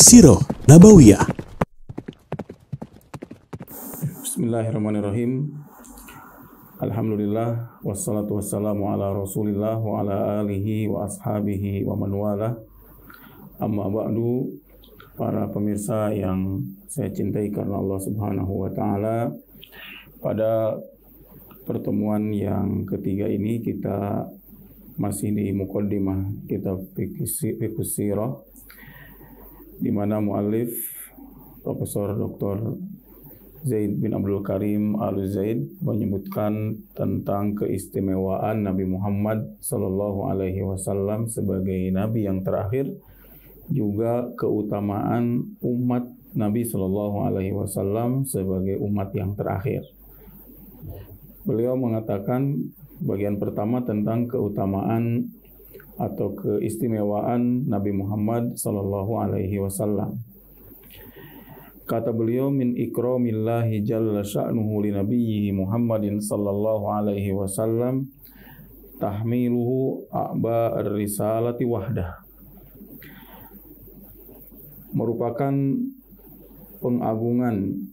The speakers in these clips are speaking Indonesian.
Sirah Nabawiyah. Bismillahirrahmanirrahim. Alhamdulillah wassalatu wassalamu ala Rasulillah wa ala alihi wa ashabihi wa man wala. Amma ba'du, para pemirsa yang saya cintai karena Allah Subhanahu wa taala. Pada pertemuan yang ketiga ini kita masih di muqaddimah kitab Fiqh Sirah, di mana muallif Profesor Dr. Zaid bin Abdul Karim Al-Zaid menyebutkan tentang keistimewaan Nabi Muhammad sallallahu alaihi wasallam sebagai nabi yang terakhir, juga keutamaan umat Nabi sallallahu alaihi wasallam sebagai umat yang terakhir. Beliau mengatakan bagian pertama tentang keutamaan atau keistimewaan Nabi Muhammad sallallahu alaihi wasallam. Kata beliau, min ikramillahi jalla sya'nuhu li nabiyyi Muhammadin sallallahu alaihi wasallam tahmiluhu a'ba'ar risalati wahdah. Merupakan pengagungan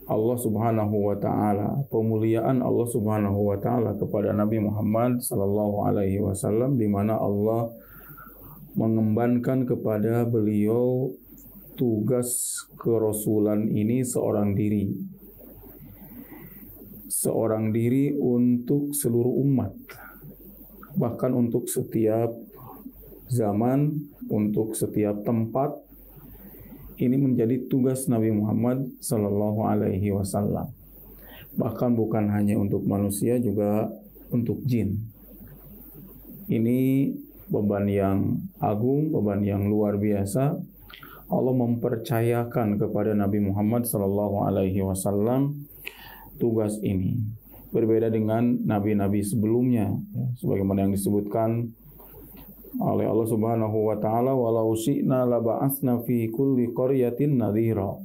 Allah Subhanahu wa taala, pemuliaan Allah Subhanahu wa taala kepada Nabi Muhammad sallallahu alaihi wasallam, di mana Allah mengembankan kepada beliau tugas kerasulan ini seorang diri untuk seluruh umat, bahkan untuk setiap zaman, untuk setiap tempat. Ini menjadi tugas Nabi Muhammad sallallahu alaihi wasallam. Bahkan bukan hanya untuk manusia, juga untuk jin. Ini beban yang agung, beban yang luar biasa. Allah mempercayakan kepada Nabi Muhammad sallallahu alaihi wasallam tugas ini. Berbeda dengan nabi-nabi sebelumnya, sebagaimana yang disebutkan oleh Allah Subhanahu wa taala, walau syi'na laba'atsna fi kulli qaryatin nadhira.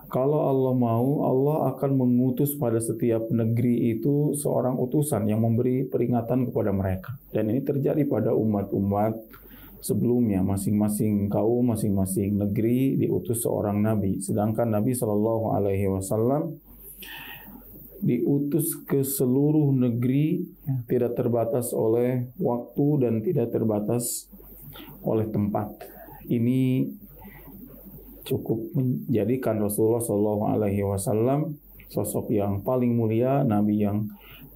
Kalau Allah mau, Allah akan mengutus pada setiap negeri itu seorang utusan yang memberi peringatan kepada mereka. Dan ini terjadi pada umat-umat sebelumnya, masing-masing kaum, masing-masing negeri diutus seorang nabi. Sedangkan Nabi sallallahu alaihi wasallam diutus ke seluruh negeri, tidak terbatas oleh waktu dan tidak terbatas oleh tempat. Ini cukup menjadikan Rasulullah sallallahu alaihi wasallam sosok yang paling mulia, nabi yang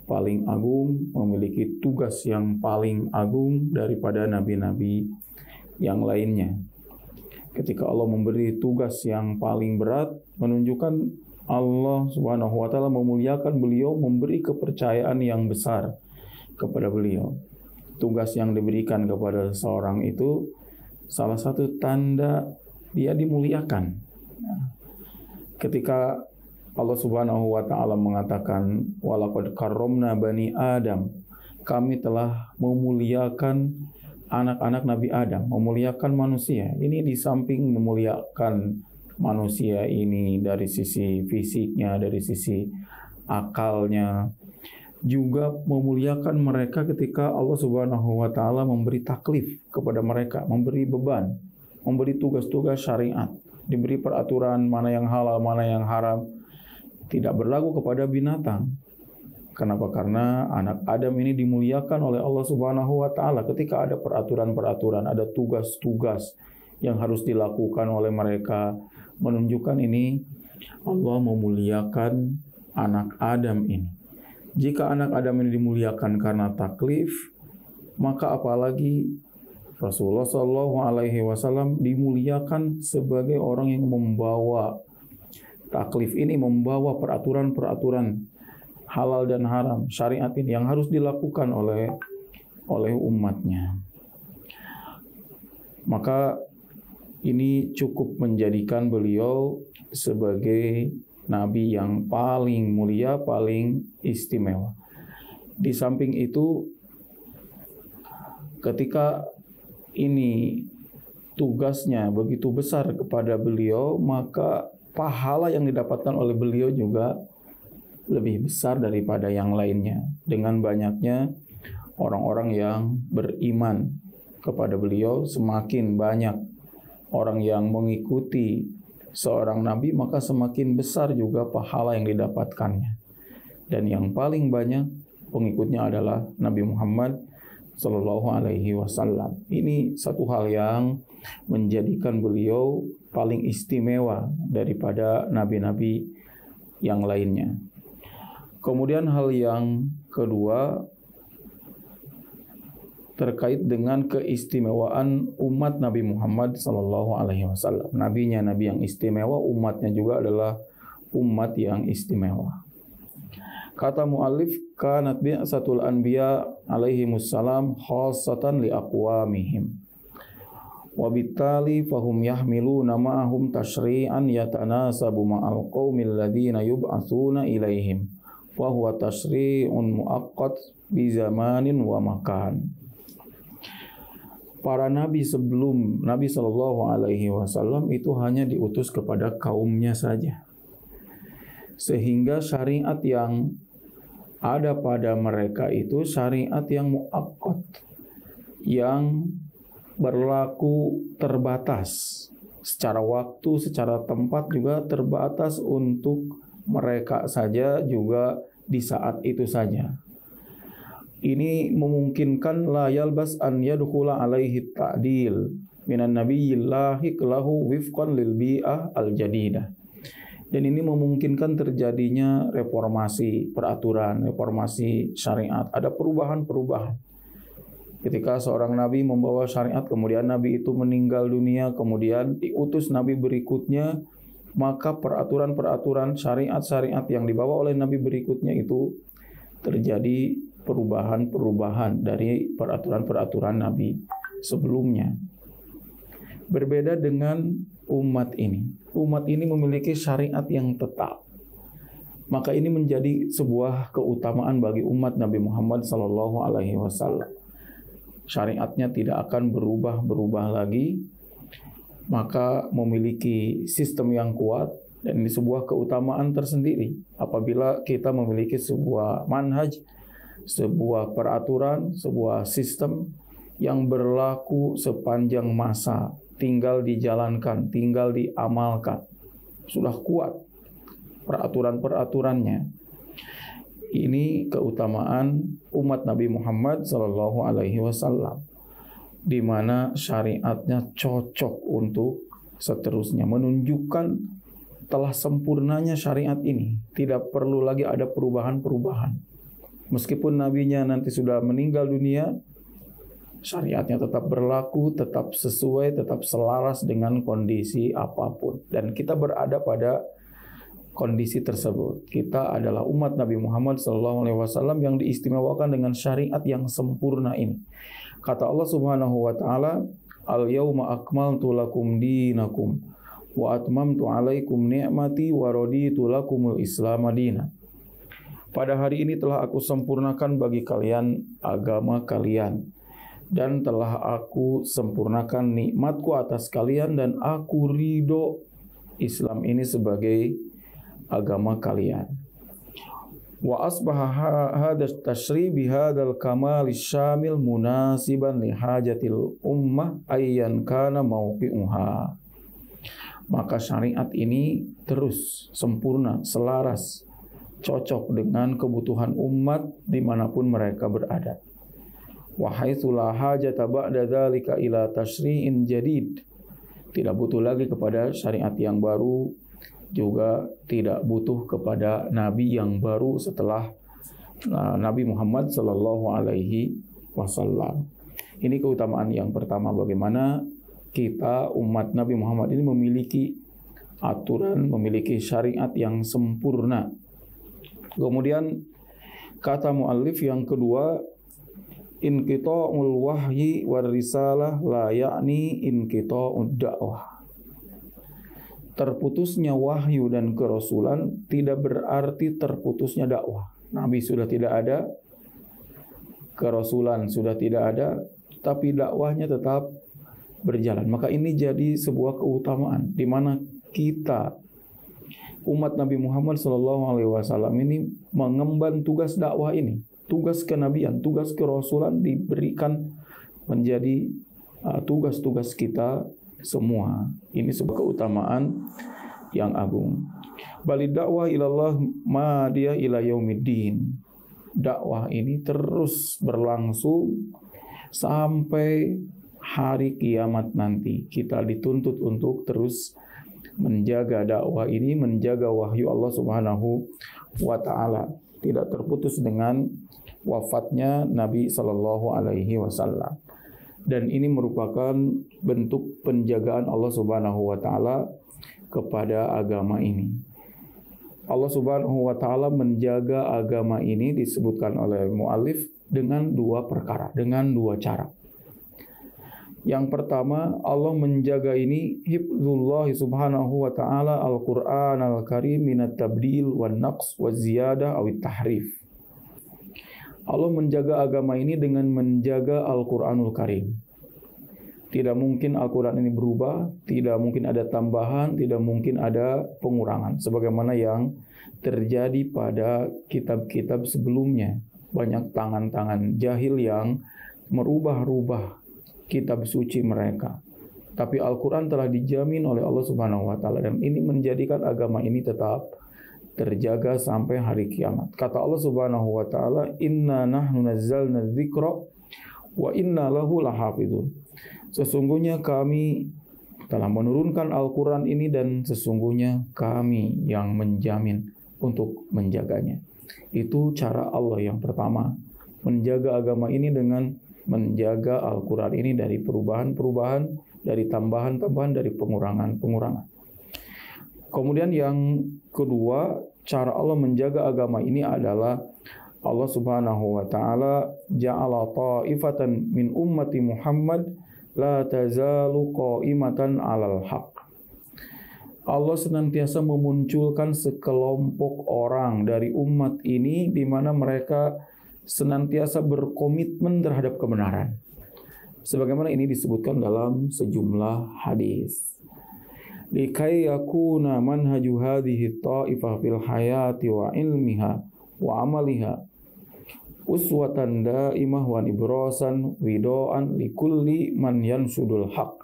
paling agung, memiliki tugas yang paling agung daripada nabi-nabi yang lainnya. Ketika Allah memberi tugas yang paling berat, menunjukkan Allah Subhanahu wa taala memuliakan beliau, memberi kepercayaan yang besar kepada beliau. Tugas yang diberikan kepada seorang itu salah satu tanda dia dimuliakan. Ketika Allah Subhanahu wa taala mengatakan, walaqad karramna bani Adam, kami telah memuliakan anak-anak Nabi Adam, memuliakan manusia. Ini di samping memuliakan manusia ini dari sisi fisiknya, dari sisi akalnya, juga memuliakan mereka ketika Allah Subhanahu wa taala memberi taklif kepada mereka, memberi beban, memberi tugas-tugas syariat, diberi peraturan mana yang halal, mana yang haram. Tidak berlaku kepada binatang. Kenapa? Karena anak Adam ini dimuliakan oleh Allah Subhanahu wa taala ketika ada peraturan-peraturan, ada tugas-tugas yang harus dilakukan oleh mereka. Menunjukkan ini Allah memuliakan anak Adam ini. Jika anak Adam ini dimuliakan karena taklif, maka apalagi Rasulullah sallallahu alaihi wasallam dimuliakan sebagai orang yang membawa taklif ini, membawa peraturan-peraturan halal dan haram, syariat ini yang harus dilakukan oleh umatnya. Maka ini cukup menjadikan beliau sebagai nabi yang paling mulia, paling istimewa. Di samping itu, ketika ini tugasnya begitu besar kepada beliau, maka pahala yang didapatkan oleh beliau juga lebih besar daripada yang lainnya. Dengan banyaknya orang-orang yang beriman kepada beliau, semakin banyak orang yang mengikuti seorang nabi, maka semakin besar juga pahala yang didapatkannya. Dan yang paling banyak pengikutnya adalah Nabi Muhammad Sallallahu Alaihi Wasallam. Ini satu hal yang menjadikan beliau paling istimewa daripada nabi-nabi yang lainnya. Kemudian hal yang kedua terkait dengan keistimewaan umat Nabi Muhammad Sallallahu Alaihi Wasallam. Nabinya nabi yang istimewa, umatnya juga adalah umat yang istimewa. Kata muallif, kanat bi'satul anbiya alaihimussalam khassatan li aqwamihim. Wabittali fahum yahmiluna ma'ahum tashri'an yatanasabu ma'al qawmil ladhina yub'atsuna ilaihim. Wa huwa tashri'un muaqqat bi zamanin wa makan. Para nabi sebelum Nabi Sallallahu Alaihi Wasallam itu hanya diutus kepada kaumnya saja. Sehingga syariat yang ada pada mereka itu syariat yang muaqqat, yang berlaku terbatas secara waktu, secara tempat juga terbatas untuk mereka saja, juga di saat itu saja. Ini memungkinkan la yalbas an yadkhula alaihi ta'dil minan nabiyyillahi lahu wifqan lil bi'ah al-jadidah. Dan ini memungkinkan terjadinya reformasi peraturan, reformasi syariat. Ada perubahan-perubahan. Ketika seorang nabi membawa syariat, kemudian nabi itu meninggal dunia, kemudian diutus nabi berikutnya, maka peraturan-peraturan syariat-syariat yang dibawa oleh nabi berikutnya itu terjadi perubahan-perubahan dari peraturan-peraturan nabi sebelumnya. Berbeda dengan umat ini. Umat ini memiliki syariat yang tetap. Maka ini menjadi sebuah keutamaan bagi umat Nabi Muhammad Sallallahu Alaihi Wasallam. Syariatnya tidak akan berubah-berubah lagi, maka memiliki sistem yang kuat, dan ini sebuah keutamaan tersendiri. Apabila kita memiliki sebuah manhaj, sebuah peraturan, sebuah sistem yang berlaku sepanjang masa, tinggal dijalankan, tinggal diamalkan, sudah kuat peraturan-peraturannya. Ini keutamaan umat Nabi Muhammad Sallallahu Alaihi Wasallam, di mana syariatnya cocok untuk seterusnya, menunjukkan telah sempurnanya syariat ini, tidak perlu lagi ada perubahan-perubahan. Meskipun nabinya nanti sudah meninggal dunia, syariatnya tetap berlaku, tetap sesuai, tetap selaras dengan kondisi apapun. Dan kita berada pada kondisi tersebut. Kita adalah umat Nabi Muhammad SAW yang diistimewakan dengan syariat yang sempurna ini. Kata Allah Subhanahu wa taala, "Al-yauma akmaltu lakum dinakum wa atmamtu 'alaikum ni'mati wa raditu lakumul Islam madina." Pada hari ini telah aku sempurnakan bagi kalian agama kalian, dan telah aku sempurnakan nikmatku atas kalian, dan aku ridho Islam ini sebagai agama kalian. Wa asbaha hadha tashri' bi hadzal kamal syamil munasiban li hajatil ummah ayyan kana mauqi'uha. Maka syariat ini terus sempurna, selaras, cocok dengan kebutuhan umat dimanapun mereka berada. Wa haitsu la hajata ba'da dzalika ila tasyri'in jadid. Tidak butuh lagi kepada syariat yang baru, juga tidak butuh kepada nabi yang baru setelah Nabi Muhammad sallallahu alaihi wasallam. Ini keutamaan yang pertama, bagaimana kita umat Nabi Muhammad ini memiliki aturan, memiliki syariat yang sempurna. Kemudian kata muallif yang kedua, inqita'ul wahyi war risalah la ya'ni inqita'ud da'wah. Terputusnya wahyu dan kerasulan tidak berarti terputusnya dakwah. Nabi sudah tidak ada, kerasulan sudah tidak ada, tapi dakwahnya tetap berjalan. Maka ini jadi sebuah keutamaan di mana kita umat Nabi Muhammad SAW ini mengemban tugas dakwah ini, tugas kenabian, tugas kerasulan diberikan menjadi tugas-tugas kita semua. Ini sebuah keutamaan yang agung. Balid dakwah ilallah madiyah ila yaumiddin. Dakwah ini terus berlangsung sampai hari kiamat nanti. Kita dituntut untuk terus menjaga dakwah ini, menjaga wahyu Allah Subhanahu wa taala, tidak terputus dengan wafatnya Nabi sallallahu alaihi wasallam. Dan ini merupakan bentuk penjagaan Allah Subhanahu wa taala kepada agama ini. Allah Subhanahu wa taala menjaga agama ini disebutkan oleh muallif dengan dua perkara, dengan dua cara. Yang pertama, Allah menjaga ini hifdzullah Subhanahu wa taala Al-Qur'an Al-Karim minat tabdil wan naqs wa ziyadah aw tahrif. Allah menjaga agama ini dengan menjaga Al-Qur'anul Karim. Tidak mungkin Al-Quran ini berubah, tidak mungkin ada tambahan, tidak mungkin ada pengurangan. Sebagaimana yang terjadi pada kitab-kitab sebelumnya. Banyak tangan-tangan jahil yang merubah-rubah kitab suci mereka. Tapi Al-Quran telah dijamin oleh Allah Subhanahu wa taala, dan ini menjadikan agama ini tetap terjaga sampai hari kiamat. Kata Allah Subhanahu wa taala, "Inna nahnu nazzalna dzikra wa inna lahu lahafizun." Sesungguhnya kami telah menurunkan Al-Quran ini dan sesungguhnya kami yang menjamin untuk menjaganya. Itu cara Allah yang pertama, menjaga agama ini dengan menjaga Al-Quran ini dari perubahan-perubahan, dari tambahan-tambahan, dari pengurangan-pengurangan. Kemudian yang kedua, cara Allah menjaga agama ini adalah Allah Subhanahu wa taala ja'ala ta'ifatan min ummati Muhammad la tazalu qa'imatan 'alal haq. Allah senantiasa memunculkan sekelompok orang dari umat ini di mana mereka senantiasa berkomitmen terhadap kebenaran. Sebagaimana ini disebutkan dalam sejumlah hadis. Likai yakuna manhaju hadhihi ta'ifah fil hayati wa ilmiha wa amaliha uswatan daimah wa ibrasan widoan likulli man yansudul haq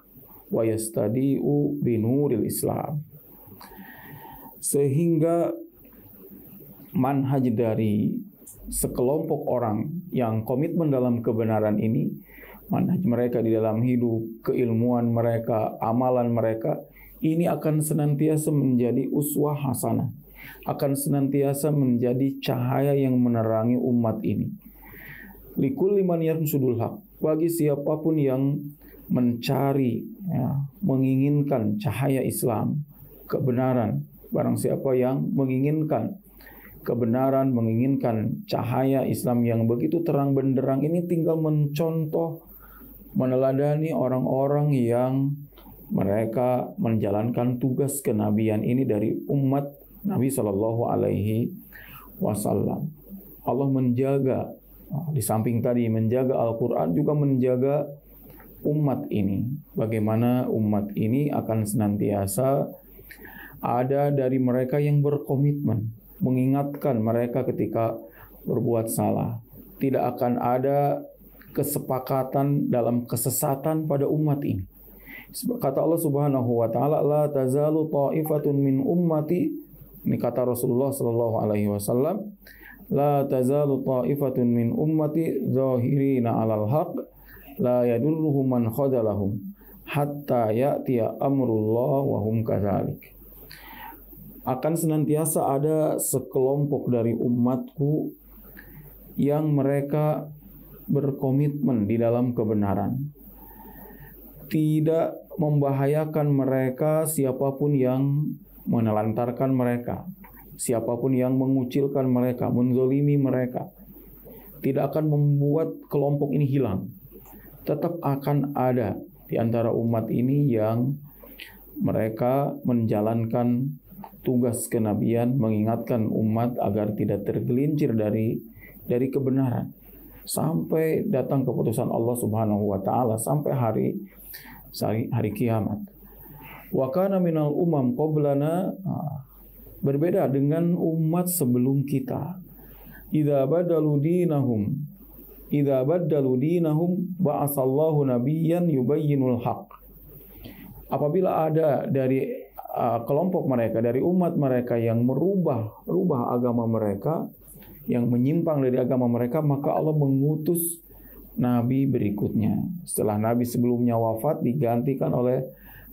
wa yastadi'u binuril Islam. Sehingga manhaj dari sekelompok orang yang komitmen dalam kebenaran ini, manhaj mereka di dalam hidup, keilmuan mereka, amalan mereka, ini akan senantiasa menjadi uswah hasanah, akan senantiasa menjadi cahaya yang menerangi umat ini. Likulli man yarsudul haq, bagi siapapun yang mencari, menginginkan cahaya Islam, kebenaran, barang siapa yang menginginkan kebenaran, menginginkan cahaya Islam yang begitu terang benderang ini, tinggal mencontoh, meneladani orang-orang yang mereka menjalankan tugas kenabian ini dari umat Nabi Shallallahu Alaihi Wasallam. Allah menjaga, di samping tadi menjaga Al-Quran, juga menjaga umat ini. Bagaimana umat ini akan senantiasa ada dari mereka yang berkomitmen, mengingatkan mereka ketika berbuat salah. Tidak akan ada kesepakatan dalam kesesatan pada umat ini. Kata Allah Subhanahu wa taala, la tazalu ta'ifatun min ummati, ini kata Rasulullah sallallahu alaihi wasallam, la tazalu ta'ifatun min ummati zahirina 'alal haq la yadulluhum man khadalahum hatta ya'tiya amrullah wa hum kadzalik. Akan senantiasa ada sekelompok dari umatku yang mereka berkomitmen di dalam kebenaran, tidak membahayakan mereka siapapun yang menelantarkan mereka, siapapun yang mengucilkan mereka, menzolimi mereka. Tidak akan membuat kelompok ini hilang. Tetap akan ada di antara umat ini yang mereka menjalankan tugas kenabian, mengingatkan umat agar tidak tergelincir dari kebenaran sampai datang keputusan Allah Subhanahu wa taala, sampai hari kiamat. Wa kana minal umam qablana, berbeda dengan umat sebelum kita. Idza badalu dinahum ba'asallahu nabiyyan yubayyinul haq. Apabila ada dari kelompok mereka, dari umat mereka yang merubah agama mereka, yang menyimpang dari agama mereka, maka Allah mengutus nabi berikutnya. Setelah nabi sebelumnya wafat, digantikan oleh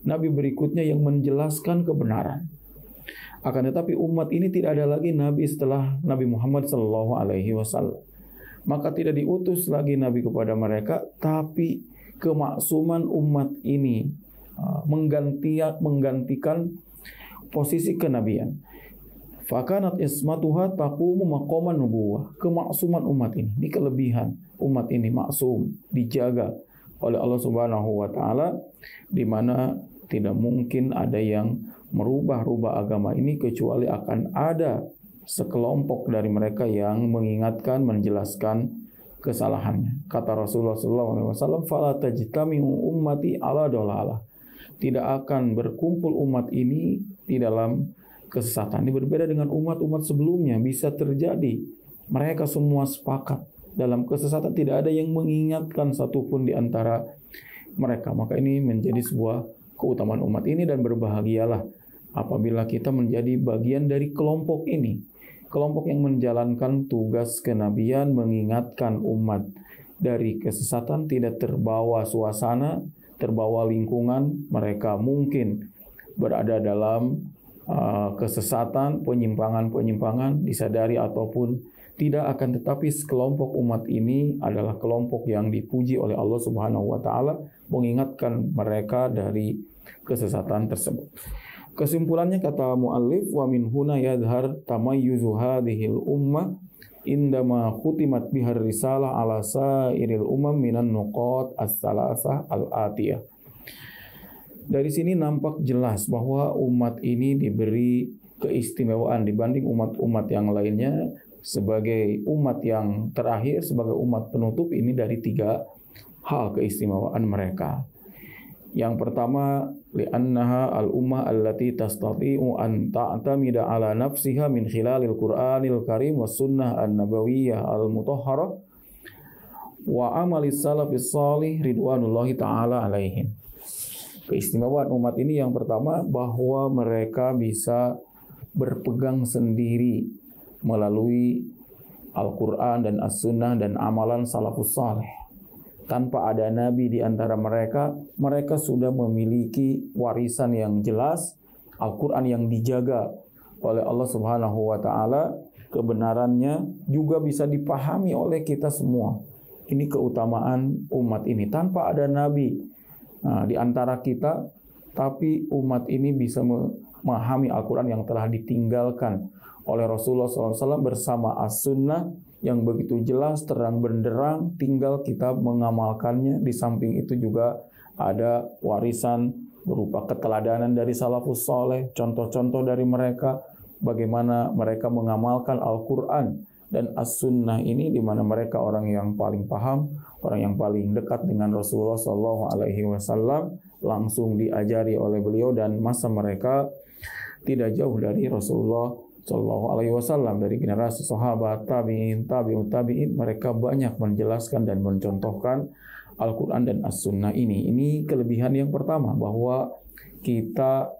nabi berikutnya yang menjelaskan kebenaran. Akan tetapi umat ini tidak ada lagi nabi setelah Nabi Muhammad SAW. Maka tidak diutus lagi nabi kepada mereka, tapi kemaksuman umat ini menggantikan posisi kenabian. Fakanat ismatuha taqumu maqaman nubuwah. Kemaksuman umat ini kelebihan umat ini maksum, dijaga oleh Allah Subhanahu wa taala, di mana tidak mungkin ada yang merubah-rubah agama ini kecuali akan ada sekelompok dari mereka yang mengingatkan, menjelaskan kesalahannya. Kata Rasulullah SAW, "Fala tajtami'u ummati ala dalalah." Tidak akan berkumpul umat ini di dalam kesesatan. Ini berbeda dengan umat-umat sebelumnya. Bisa terjadi mereka semua sepakat dalam kesesatan, tidak ada yang mengingatkan satupun di antara mereka. Maka ini menjadi sebuah keutamaan umat ini, dan berbahagialah apabila kita menjadi bagian dari kelompok ini. Kelompok yang menjalankan tugas kenabian, mengingatkan umat dari kesesatan, tidak terbawa suasana, terbawa lingkungan. Mereka mungkin berada dalam kesesatan, penyimpangan-penyimpangan, disadari ataupun tidak, akan tetapi sekelompok umat ini adalah kelompok yang dipuji oleh Allah Subhanahu wa taala, mengingatkan mereka dari kesesatan tersebut. Kesimpulannya, kata muallif, wa min huna yadhhar tamayyuzu hadhil ummah indama khutimat bihar risalah ala sairil umam minan nuqat as-salasah al-atiyah. Dari sini nampak jelas bahwa umat ini diberi keistimewaan dibanding umat-umat yang lainnya sebagai umat yang terakhir, sebagai umat penutup ini dari 3 hal keistimewaan mereka. Yang pertama, li'annaha al-ummah allati tastati'u an ta'tamida ala nafsiha min khilalil Qur'anil Karim was sunnah an-nabawiyyah al-mutahharah wa amalis salafis salih ridwanullahi ta'ala alaihim. Keistimewaan umat ini yang pertama, bahwa mereka bisa berpegang sendiri melalui Al-Quran dan As-Sunnah dan amalan salafus saleh. Tanpa ada nabi di antara mereka, mereka sudah memiliki warisan yang jelas, Al-Quran yang dijaga oleh Allah Subhanahu wa taala, kebenarannya juga bisa dipahami oleh kita semua. Ini keutamaan umat ini. Tanpa ada nabi di antara kita, tapi umat ini bisa memahami Al-Quran yang telah ditinggalkan oleh Rasulullah SAW bersama As-Sunnah yang begitu jelas, terang benderang, tinggal kita mengamalkannya. Di samping itu juga ada warisan berupa keteladanan dari salafus saleh, contoh-contoh dari mereka, bagaimana mereka mengamalkan Al-Quran dan As-Sunnah ini, di mana mereka orang yang paling paham, orang yang paling dekat dengan Rasulullah SAW, langsung diajari oleh beliau, dan masa mereka tidak jauh dari Rasulullah SAW. Dari generasi sahabat, tabi'in, tabi'ut tabi'in, mereka banyak menjelaskan dan mencontohkan Al-Quran dan As-Sunnah ini. Ini kelebihan yang pertama, bahwa kita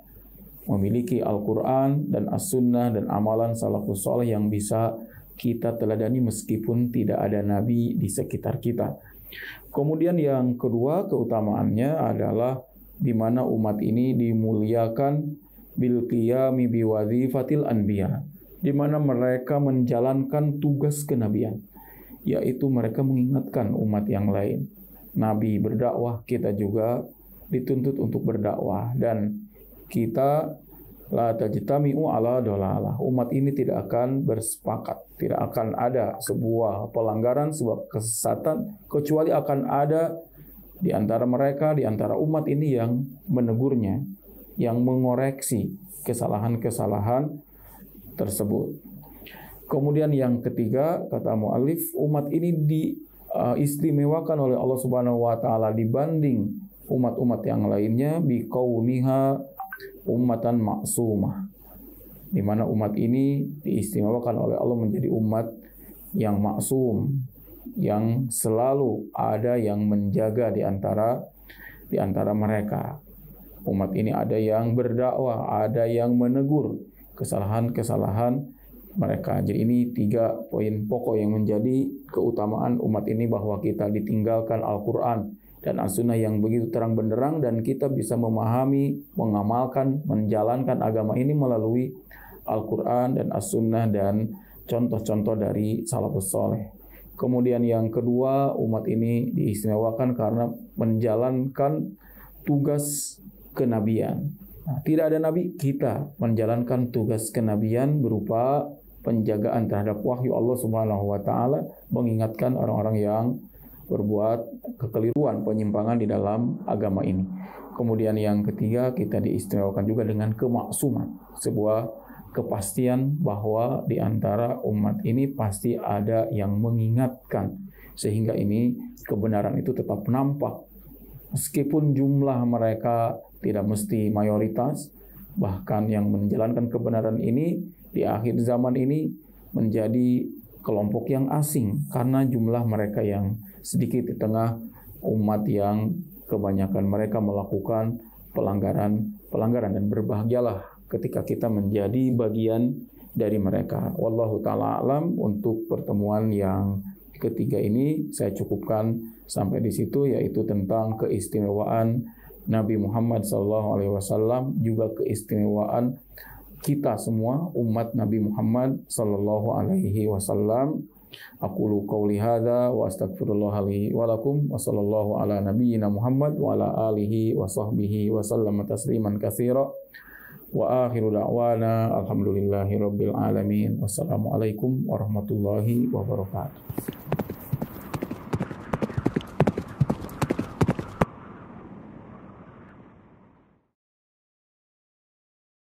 memiliki Al-Quran dan As-Sunnah dan amalan salafus saleh yang bisa kita teladani meskipun tidak ada nabi di sekitar kita. Kemudian yang kedua, keutamaannya adalah di mana umat ini dimuliakan bil qiyami bi wazifatil anbiya, di mana mereka menjalankan tugas kenabian, yaitu mereka mengingatkan umat yang lain. Nabi berdakwah, kita juga dituntut untuk berdakwah, dan kita la tajtami'u ala dalalah. Umat ini tidak akan bersepakat, tidak akan ada sebuah pelanggaran, sebuah kesesatan, kecuali akan ada di antara mereka, di antara umat ini yang menegurnya, yang mengoreksi kesalahan-kesalahan tersebut. Kemudian yang ketiga, kata mu'alif, umat ini diistimewakan oleh Allah Subhanahu wa taala dibanding umat-umat yang lainnya biqauniha ummatan maksumah, di mana umat ini diistimewakan oleh Allah menjadi umat yang maksum, yang selalu ada yang menjaga di antara mereka. umat ini ada yang berdakwah, ada yang menegur kesalahan-kesalahan mereka. Jadi ini 3 poin pokok yang menjadi keutamaan umat ini, bahwa kita ditinggalkan Al-Quran dan As-Sunnah yang begitu terang benderang, dan kita bisa memahami, mengamalkan, menjalankan agama ini melalui Al-Quran dan As-Sunnah dan contoh-contoh dari salafus saleh. Kemudian yang kedua, umat ini diistimewakan karena menjalankan tugas kenabian. Nah, tidak ada nabi, kita menjalankan tugas kenabian berupa penjagaan terhadap wahyu Allah Subhanahu wa taala, mengingatkan orang-orang yang berbuat kekeliruan, penyimpangan di dalam agama ini. Kemudian yang ketiga, kita diistimewakan juga dengan kemaksuman, sebuah kepastian bahwa di antara umat ini pasti ada yang mengingatkan, sehingga ini kebenaran itu tetap nampak meskipun jumlah mereka tidak mesti mayoritas. Bahkan yang menjalankan kebenaran ini di akhir zaman ini menjadi kelompok yang asing karena jumlah mereka yang sedikit di tengah umat yang kebanyakan mereka melakukan pelanggaran, dan berbahagialah ketika kita menjadi bagian dari mereka. Wallahu ta'ala alam. Untuk pertemuan yang ketiga ini saya cukupkan sampai di situ, yaitu tentang keistimewaan Nabi Muhammad SAW, juga keistimewaan kita semua umat Nabi Muhammad SAW. Aqulu qawli hadza wa astaghfirullah li wa lakum wa sallallahu ala nabiyyina Muhammad wa ala alihi wa sahbihi wa sallama tasliman katsira. Wa akhiru da'wana alhamdulillahi rabbil alamin. Wassalamualaikum warahmatullahi wabarakatuh.